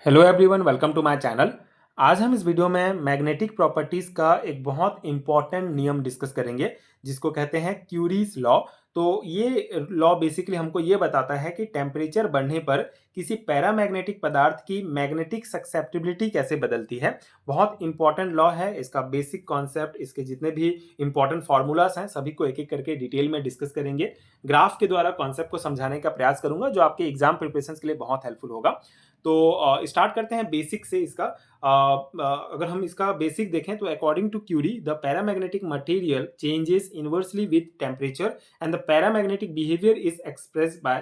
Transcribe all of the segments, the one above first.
Hello everyone, welcome to my channel. आज हम इस वीडियो में मैग्नेटिक प्रॉपर्टीज का एक बहुत इंपॉर्टेंट नियम डिस्कस करेंगे जिसको कहते हैं क्यूरीज लॉ। तो ये लॉ बेसिकली हमको ये बताता है कि टेम्परेचर बढ़ने पर किसी पैरामैग्नेटिक पदार्थ की मैग्नेटिक सक्सेप्टिबिलिटी कैसे बदलती है। बहुत इंपॉर्टेंट लॉ है। इसका बेसिक कॉन्सेप्ट, इसके जितने भी इंपॉर्टेंट फार्मूलाज हैं सभी को एक एक करके डिटेल में डिस्कस करेंगे। ग्राफ के द्वारा कॉन्सेप्ट को समझाने का प्रयास करूंगा जो आपके एग्जाम प्रिपरेशन के लिए बहुत हेल्पफुल होगा। तो स्टार्ट करते हैं बेसिक से इसका। अगर हम इसका बेसिक देखें तो according to Curie the paramagnetic material changes inversely with temperature and the paramagnetic behaviour is expressed by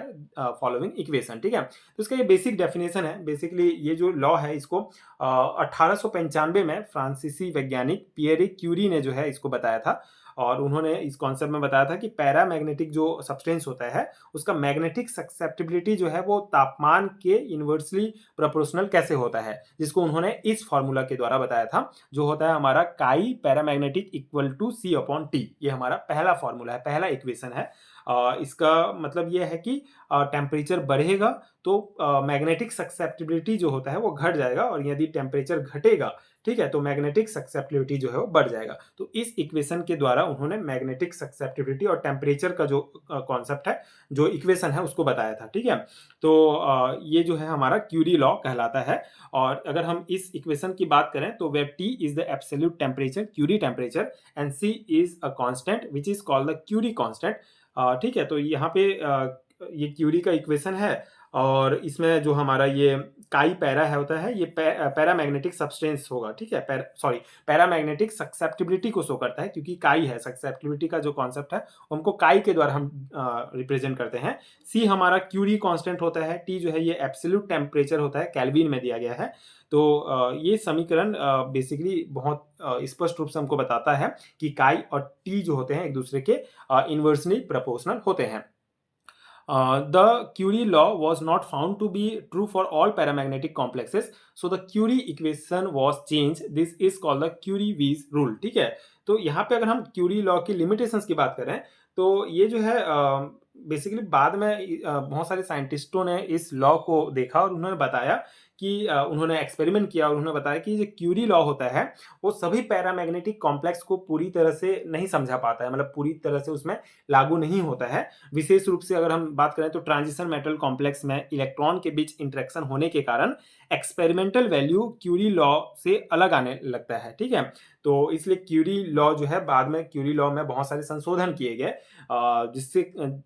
following equation. ठीक है, तो इसका ये बेसिक डेफिनेशन है। बेसिकली ये जो लॉ है इसको 1895 में फ्रांसीसी वैज्ञानिक पियरे क्यूरी ने जो है इसको बताया था। और उन्होंने इस कॉन्सेप्ट में बताया था कि पैरामैग्नेटिक जो सब्सटेंस होता है उसका मैग्नेटिक सक्सेप्टिबिलिटी जो है वो तापमान के इन्वर्सली प्रोपोर्शनल कैसे होता है, जिसको उन्होंने इस फॉर्मूला के द्वारा बताया था जो होता है हमारा chi paramagnetic equal to C upon T. ये हमारा पहला फॉर्मूला है, पहला इक्वेशन है। इसका मतलब ये है कि टेम्परेचर बढ़ेगा तो मैग्नेटिक सक्सेप्टिबिलिटी जो होता है वो घट जाएगा, और यदि टेम्परेचर घटेगा, ठीक है, तो मैग्नेटिक सक्सेप्टिबिलिटी जो है वो बढ़ जाएगा। तो इस इक्वेशन के द्वारा उन्होंने मैग्नेटिक सक्सेप्टिबिलिटी और टेम्परेचर का जो कॉन्सेप्ट है, जो इक्वेशन है, उसको बताया था। ठीक है, तो ये जो है हमारा क्यूरी लॉ कहलाता है। और अगर हम इस इक्वेशन की बात करें तो where T is the absolute temperature, Curie temperature, and C is a constant which is called the Curie constant. ठीक है, तो यहाँ पे ये क्यूरी का इक्वेशन है। और इसमें जो हमारा ये काई पैरा है होता है, ये पैरामैग्नेटिक सब्सटेंस होगा। ठीक है, पैरामैग्नेटिक सक्सेप्टिबिलिटी को शो करता है, क्योंकि काई है। सक्सेप्टिबिलिटी का जो कॉन्सेप्ट है हमको काई के द्वारा हम रिप्रेजेंट करते हैं। सी हमारा क्यूरी कांस्टेंट होता है। टी जो है ये एब्सोल्यूट टेम्परेचर होता है, केल्विन में दिया गया है। तो ये समीकरण बेसिकली बहुत स्पष्ट रूप से हमको बताता है कि काई और टी जो होते हैं एक दूसरे के इन्वर्सली प्रोपोर्शनल होते हैं। The Curie law was not found to be true for all paramagnetic complexes, so the Curie equation was changed. This is called the Curie-Weiss rule. ठीक है, तो यहाँ पे अगर हम क्यूरी लॉ की लिमिटेशंस की बात करें तो ये जो है बेसिकली बाद में बहुत सारे साइंटिस्टों ने इस लॉ को देखा और उन्होंने बताया कि उन्होंने एक्सपेरिमेंट किया और उन्होंने बताया कि जो क्यूरी लॉ होता है वो सभी पैरामैग्नेटिक कॉम्प्लेक्स को पूरी तरह से नहीं समझा पाता है, मतलब पूरी तरह से उसमें लागू नहीं होता है। विशेष रूप से अगर हम बात करें तो ट्रांजिशन मेटल कॉम्प्लेक्स में इलेक्ट्रॉन के बीच इंटरेक्शन होने के कारण एक्सपेरिमेंटल वैल्यू क्यूरी लॉ से अलग आने लगता है। ठीक है, तो इसलिए क्यूरी लॉ जो है बाद में क्यूरी लॉ में बहुत सारे संशोधन किए गए, जिससे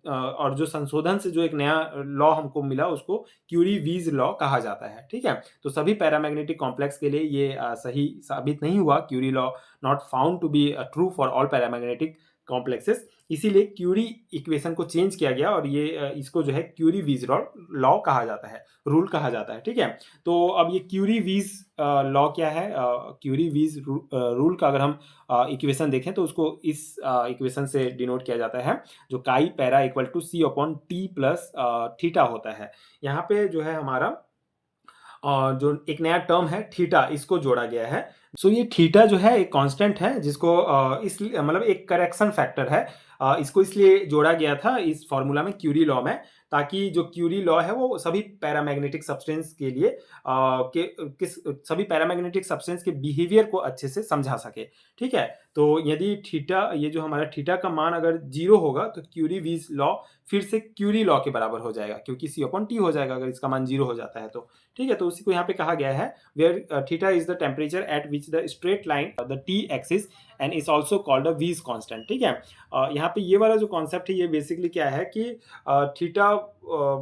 और जो संशोधन से जो एक नया लॉ हमको मिला उसको क्यूरी वीज लॉ कहा जाता है। ठीक है, तो सभी पैरामैग्नेटिक कॉम्प्लेक्स के लिए ये सही साबित नहीं हुआ। Curie law not found to be true for all paramagnetic complexes, इसीलिए क्यूरी इक्वेशन को चेंज किया गया और ये इसको जो है क्यूरी वीज लॉ कहा जाता है, रूल कहा जाता है। ठीक है, तो अब ये क्यूरी वीज लॉ क्या है, क्यूरी वीज रूल का अगर हम इक्वेशन देखें तो उसको इस इक्वेशन से डिनोट किया जाता है, जो chi para equal to C upon T plus theta होता है। यहाँ पे जो है हमारा जो एक नया टर्म है थीटा, इसको जोड़ा गया है। सो ये थीटा जो है एक कांस्टेंट है जिसको इसलिए मतलब एक करेक्शन फैक्टर है। इसको इसलिए जोड़ा गया था इस फॉर्मूला में क्यूरी लॉ में, ताकि जो क्यूरी लॉ है वो सभी पैरामैग्नेटिक सब्सटेंस के लिए सभी पैरामैग्नेटिक सब्सटेंस के बिहेवियर को अच्छे से समझा सके। ठीक है, तो यदि थीटा, ये जो हमारा थीटा का मान अगर 0 होगा तो क्यूरी वीज लॉ फिर से क्यूरी लॉ के बराबर हो जाएगा, क्योंकि सी अपॉन टी हो जाएगा अगर इसका मान 0 हो जाता है तो। ठीक है, तो उसी को यहाँ पे कहा गया है where theta is the temperature at which the straight line the T axis and is also called a Weiss constant. ठीक है, यहाँ पे ये वाला जो कॉन्सेप्ट है ये बेसिकली क्या है कि थीटा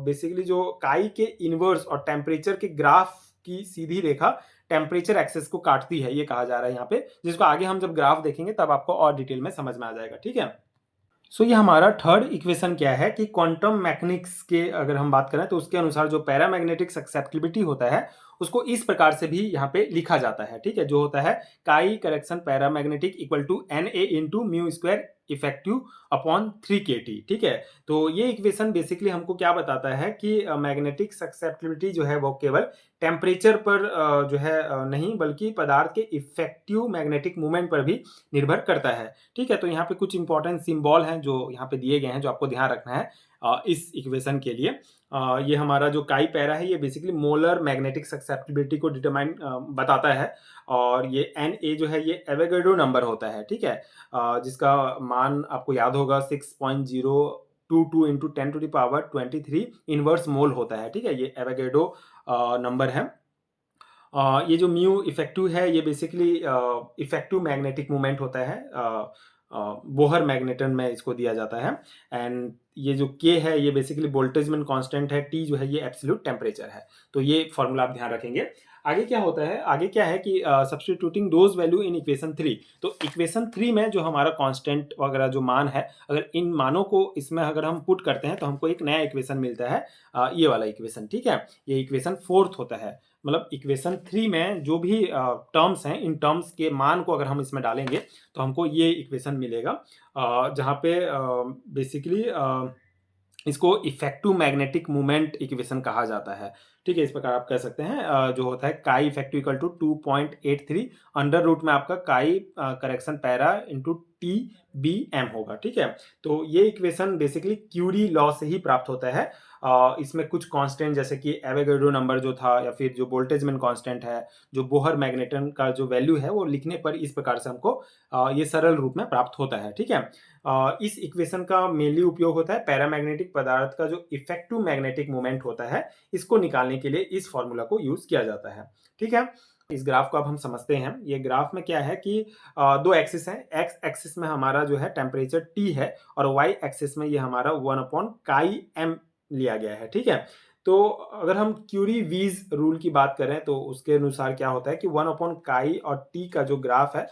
बेसिकली जो काई के इनवर्स और टेम्परेचर के ग्राफ की सीधी रेखा टेम्परेचर एक्सेस को काटती है, ये कहा जा रहा है यहाँ पे, जिसको आगे हम जब ग्राफ देखेंगे तब आपको और डिटेल में समझ में आ जाएगा। ठीक है, सो ये हमारा थर्ड इक्वेशन क्या है कि क्वांटम मैकेनिक्स के अगर हम बात करें तो उसके अनुसार जो पैरामैग्नेटिक सक्सेप्टिबिलिटी होता है उसको इस प्रकार से भी यहाँ पे लिखा जाता है। ठीक है, जो होता है chi correction paramagnetic equal to N A into mu square effective upon 3 kT। ठीक है, तो ये इक्वेशन बेसिकली हमको क्या बताता है कि मैग्नेटिक सक्सेप्टिबिलिटी जो है वो केवल टेम्परेचर पर जो है नहीं, बल्कि पदार्थ के इफेक्टिव मैग्नेटिक मूवमेंट पर भी निर्भर करता है। ठीक है, तो यहाँ पे कुछ इंपॉर्टेंट सिंबल हैं जो यहाँ पे दिए गए हैं, जो आपको ध्यान रखना है इस इक्वेशन के लिए। ये हमारा जो काई पैरा है ये बेसिकली मोलर मैग्नेटिक ससेप्टिबिलिटी को डिटरमाइन बताता है। और ये एन ए जो है ये एवोगैड्रो नंबर होता है, ठीक है, जिसका मान आपको याद होगा 6.022 इंटू 10⁻23 इनवर्स मोल होता है, ठीक है, ये एवोगैड्रो नंबर है। ये जो म्यू इफेक्टिव है ये बेसिकली इफेक्टिव मैग्नेटिक मोमेंट होता है, बोहर मैग्नेटन में इसको दिया जाता है। एंड ये जो के है ये बेसिकली बोल्टेजमैन कांस्टेंट है, टी जो है ये एब्सोल्यूट टेम्परेचर है। तो ये फॉर्मूला आप ध्यान रखेंगे। आगे क्या होता है, आगे क्या है कि substituting those value in equation 3, तो इक्वेशन 3 में जो हमारा कांस्टेंट वगैरह जो मान है, अगर इन मानों को इसमें अगर हम पुट करते हैं तो हमको एक नया इक्वेशन मिलता है, ये वाला इक्वेशन, ठीक है, ये इक्वेशन 4th होता है। मतलब इक्वेशन 3 में जो भी टर्म्स हैं, इन टर्म्स के मान को अगर हम इसमें डालेंगे तो हमको ये इक्वेशन मिलेगा, जहाँ पे बेसिकली इसको इफेक्टिव मैग्नेटिक मोमेंट इक्वेशन कहा जाता है, ठीक है। इस प्रकार आप कह सकते हैं, जो होता है chi effective equal to 2.83 under root में आपका chi correction para into T B M होगा, ठीक है। तो ये इक्वेशन बेसिकली क्यूरी लॉ से ही प्राप्त होता है। इसमें कुछ कांस्टेंट जैसे कि एवोगैड्रो नंबर जो था, या फिर जो बोल्टेजमैन कांस्टेंट है, जो बोहर मैग्नेटन का जो वैल्यू है, वो लिखने पर इस प्रकार से हमको ये सरल रूप में प्राप्त होता है, ठीक है। इस इक्वेशन का मेनली उपयोग होता है पैरामैग्नेटिक पदार्थ का जो इफेक्टिव मैग्नेटिक मोमेंट होता है, इसको निकालने के लिए इस फॉर्मूला को यूज किया जाता है, ठीक है। इस ग्राफ को अब हम समझते हैं। ये ग्राफ में क्या है कि दो एक्सिस हैं, एक्स एक्सिस में हमारा जो है टेम्परेचर टी है, और वाई एक्सिस में ये हमारा 1/काई_m लिया गया है, ठीक है। तो अगर हम क्यूरी वीज रूल की बात करें तो उसके अनुसार क्या होता है कि 1/काई और टी का जो ग्राफ है,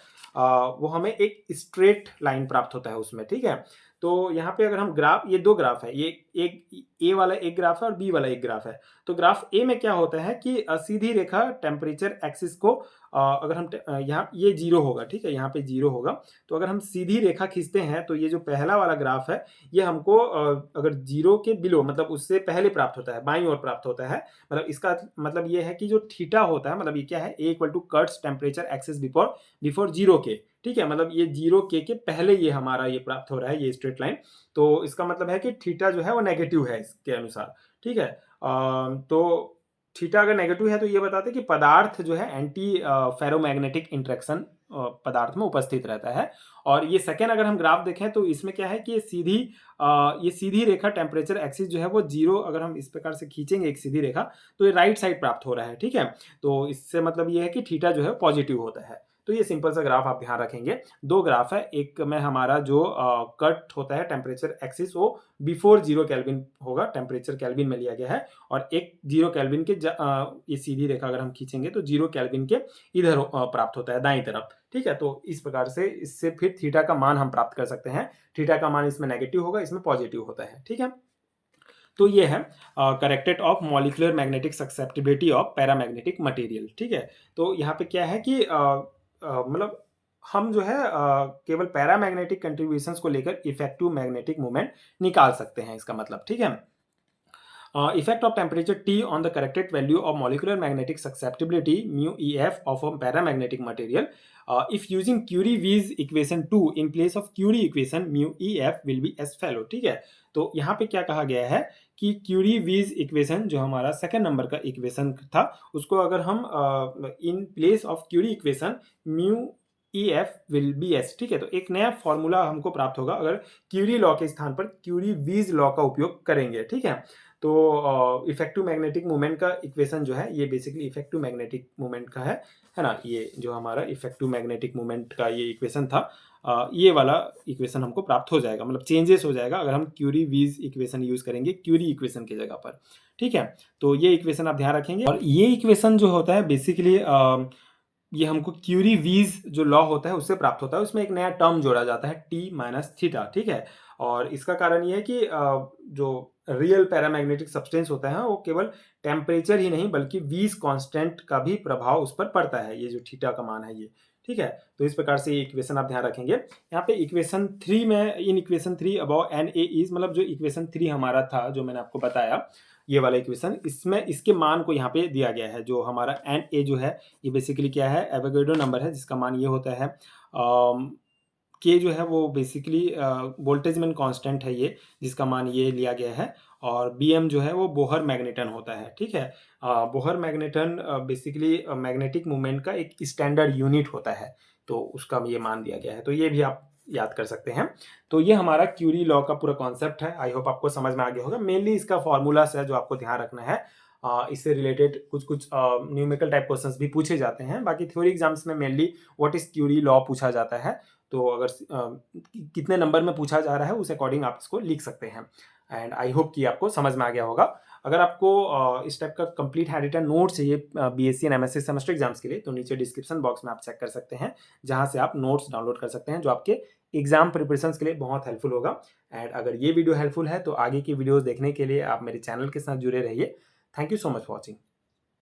वो हमें एक स्ट्रेट लाइन प्राप्त होता है उसमें, ठीक है। तो यहाँ पे अगर हम ग्राफ, ये दो ग्राफ है, ये एक ए वाला एक ग्राफ है और बी वाला एक ग्राफ है। तो ग्राफ ए में क्या होता है कि सीधी रेखा टेम्परेचर एक्सिस को अगर हम यहाँ ये जीरो होगा, ठीक है, यहाँ पे जीरो होगा। तो अगर हम सीधी रेखा खींचते हैं तो ये जो पहला वाला ग्राफ है ये हमको अगर जीरो के बिलो, मतलब उससे पहले प्राप्त होता है, बाईं ओर प्राप्त होता है। मतलब इसका मतलब ये है कि जो थीटा होता है, मतलब ये क्या है, A equal to Kurt's temperature axis before zero के, ठीक है। मतलब ये जीरो के पहले ये हमारा ये प्राप्त हो रहा है, ये स्ट्रेट लाइन। तो इसका मतलब है कि थीटा जो है वो नेगेटिव है इसके अनुसार, ठीक है। तो थीटा अगर नेगेटिव है तो ये बताते हैं कि पदार्थ जो है एंटी फेरोमैग्नेटिक इंटरेक्शन पदार्थ में उपस्थित रहता है। और ये सेकेंड अगर हम ग्राफ देखें तो इसमें क्या है कि ये सीधी रेखा टेम्परेचर एक्सिस जो है वो जीरो, अगर हम इस प्रकार से खींचेंगे एक सीधी रेखा तो ये राइट साइड प्राप्त हो रहा है, ठीक है। तो इससे मतलब ये है कि थीटा जो है पॉजिटिव होता है। तो ये सिंपल सा ग्राफ आप ध्यान रखेंगे। दो ग्राफ है, एक में हमारा जो कट होता है टेम्परेचर एक्सिस वो बिफोर 0 केल्विन होगा, टेम्परेचर केल्विन में लिया गया है, और एक 0 केल्विन के ये सीधी रेखा अगर हम खींचेंगे तो 0 केल्विन के इधर प्राप्त होता है, दाईं तरफ, ठीक है। तो इस प्रकार से इससे फिर थीटा का मान हम प्राप्त कर सकते हैं। थीटा का मान इसमें नेगेटिव होगा, इसमें पॉजिटिव होता है, ठीक है। तो ये है corrected of molecular magnetic susceptibility of paramagnetic material, ठीक है। तो यहाँ पे क्या है कि मतलब हम जो है केवल पैरामैग्नेटिक कंट्रीब्यूशंस को लेकर इफेक्टिव मैग्नेटिक मोमेंट निकाल सकते हैं, इसका मतलब, ठीक है। Effect of temperature T on the corrected value of molecular magnetic susceptibility mu EF of a paramagnetic material. If using Curie-Weiss equation 2 in place of Curie equation, mu EF will be as follow, ठीक है। तो यहाँ पे क्या कहा गया है कि Curie-Weiss इक्वेशन जो हमारा सेकंड नंबर का इक्वेशन था, उसको अगर हम in place of Curie equation mu E F will be S, ठीक है। तो एक नया फॉर्मूला हमको प्राप्त होगा अगर क्यूरी लॉ के स्थान पर क्यूरी-वीज लॉ का उपयोग करेंगे, ठीक है। तो इफेक्टिव मैग्नेटिक मोमेंट का इक्वेशन जो है ये बेसिकली इफेक्टिव मैग्नेटिक मोमेंट का है ना। ये जो हमारा इफेक्टिव मैग्नेटिक मोमेंट का ये इक्वेशन था, ये वाला इक्वेशन हमको प्राप्त हो जाएगा, मतलब चेंजेस हो जाएगा अगर हम क्यूरी-वीज इक्वेशन यूज करेंगे क्यूरी इक्वेशन की जगह पर, ठीक है। तो ये इक्वेशन आप ध्यान रखेंगे। और ये इक्वेशन जो होता है बेसिकली ये हमको क्यूरी-वीज जो लॉ होता है उससे प्राप्त होता है। उसमें एक नया टर्म जोड़ा जाता है टी माइनस थीटा, ठीक है। और इसका कारण ये है कि जो रियल पैरामैग्नेटिक सब्सटेंस होता है वो केवल टेम्परेचर ही नहीं बल्कि वीज कांस्टेंट का भी प्रभाव उस पर पड़ता है, ये जो थीटा का मान है ये, ठीक है। तो इस प्रकार से ये इक्वेशन आप ध्यान रखेंगे। यहाँ पे इक्वेशन 3 में, in equation 3 about N A is, मतलब जो इक्वेशन 3 हमारा था जो मैंने आपको बताया, ये वाला इक्वेशन, इसमें इसके मान को यहाँ पे दिया गया है। जो हमारा एन ए जो है ये बेसिकली क्या है, एवोगैड्रो नंबर है जिसका मान ये होता है। के जो है वो बेसिकली बोल्टेजमैन कांस्टेंट है ये, जिसका मान ये लिया गया है। और बीएम जो है वो बोहर मैग्नेटन होता है, ठीक है। Bohr magneton basically magnetic moment का एक स्टैंडर्ड यूनिट होता है, तो उसका ये मान दिया गया है, तो ये भी आप याद कर सकते हैं। तो ये हमारा क्यूरी लॉ का पूरा कॉन्सेप्ट है। आई होप आपको समझ में आ गया होगा। मेनली इसका फॉर्मूलास है जो आपको ध्यान रखना है। इससे रिलेटेड कुछ न्यूमेरिकल टाइप क्वेश्चंस भी पूछे जाते हैं। बाकी थ्योरी एग्जाम्स में mainly what is Curie law पूछा जाता है। तो अगर कितने नंबर में पूछा जा रहा है उस अकॉर्डिंग आप इसको लिख सकते हैं। एंड आई होप कि आपको समझ में आ गया होगा। अगर आपको इस टाइप का कंप्लीट हैंड रिटन नोट चाहिए BSc and MSc semester exams के लिए, तो नीचे डिस्क्रिप्शन बॉक्स में आप चेक कर सकते हैं, जहां से आप नोट्स डाउनलोड कर सकते हैं, जो आपके एग्जाम प्रिपरेशन के लिए बहुत हेल्पफुल होगा। एंड अगर ये वीडियो हेल्पफुल है तो आगे की वीडियोस देखने के लिए आप मेरे चैनल के साथ जुड़े रहिए। Thank you so much for watching.